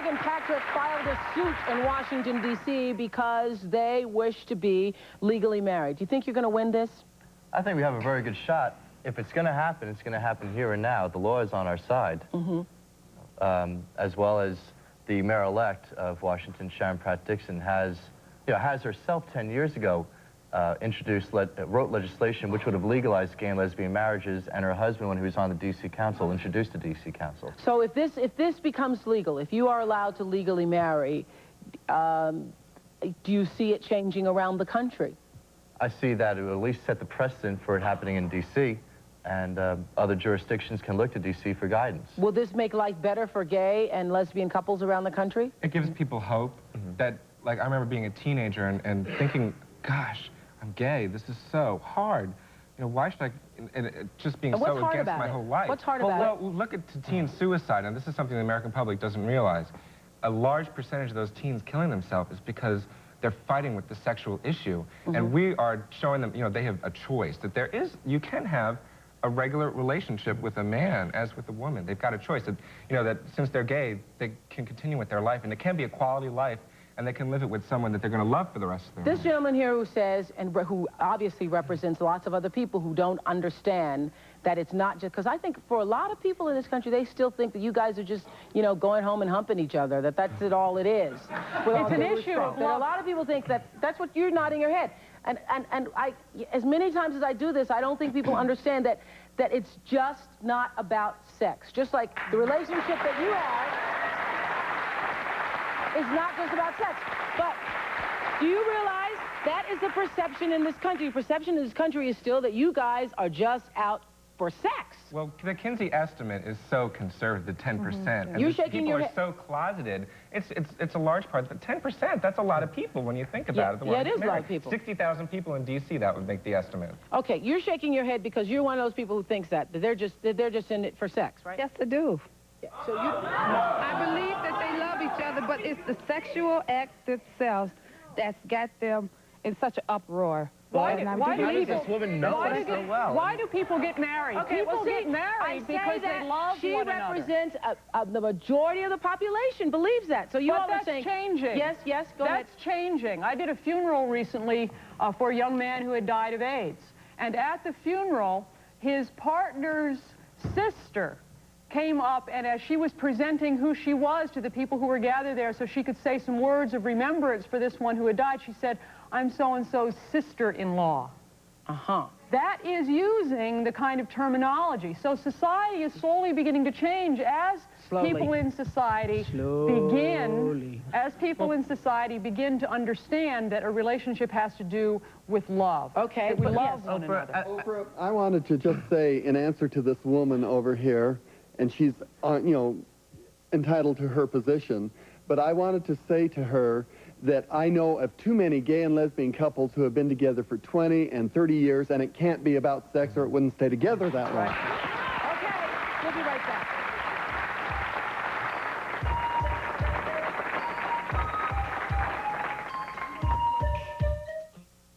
Meghan Patrick filed a suit in Washington, D.C. because they wish to be legally married. Do you think you're going to win this? I think we have a very good shot. If it's going to happen, it's going to happen here and now. The law is on our side, as well as the mayor-elect of Washington, Sharon Pratt Dixon, has herself 10 years ago wrote legislation which would have legalized gay and lesbian marriages, and her husband, when he was on the D.C. Council, introduced the D.C. Council. So if this becomes legal, if you are allowed to legally marry, do you see it changing around the country? I see that it will at least set the precedent for it happening in D.C., and other jurisdictions can look to D.C. for guidance. Will this make life better for gay and lesbian couples around the country? It gives people hope that, like, I remember being a teenager and thinking, gosh, I'm gay, this is so hard. You know, why should I, and just being so against my whole life. What's hard about it? Well, look at teen suicide, and this is something the American public doesn't realize. A large percentage of those teens killing themselves is because they're fighting with the sexual issue. And we are showing them, you know, they have a choice, that you can have a regular relationship with a man as with a woman. They've got a choice that, you know, that since they're gay, they can continue with their life, and it can be a quality life, and they can live it with someone that they're going to love for the rest of their life. This gentleman here who says, and who obviously represents lots of other people who don't understand that it's not just, because I think for a lot of people in this country, they still think that you guys are just, you know, going home and humping each other, that that's all it is. It's an issue. That a lot of people think that that's what you're nodding your head. And as many times as I do this, I don't think people understand that it's just not about sex. Just like the relationship that you have is not just about sex. But do you realize that is the perception in this country? The perception in this country is still that you guys are just out for sex. Well, the Kinsey estimate is so conservative, the 10%. And You're shaking your head. People are so closeted. It's a large part, but 10%, that's a lot of people when you think about it. Yeah, it is a lot of people. 60,000 people in D.C., that would make the estimate. Okay, you're shaking your head because you're one of those people who thinks that they're just in it for sex, right? Yes, I do. So I believe that they love each other, but it's the sexual act itself that's got them in such an uproar. Why does this woman know it so well? Why do people get married? Okay, people get married because they love one another. She represents the majority of the population believes that. So you all are saying... But that's changing. Yes, go ahead. That's changing. I did a funeral recently for a young man who had died of AIDS. And at the funeral, his partner's sister came up, and as she was presenting who she was to the people who were gathered there so she could say some words of remembrance for this one who had died, she said, "I'm so-and-so's sister-in-law." That is using the kind of terminology. So society is slowly beginning to change as people in society begin to understand that a relationship has to do with love. Okay, that we love one another. Oprah, I wanted to just say in answer to this woman over here, and she's, you know, entitled to her position, but I wanted to say to her that I know of too many gay and lesbian couples who have been together for 20 and 30 years, and it can't be about sex or it wouldn't stay together that long. Okay, we'll be right back.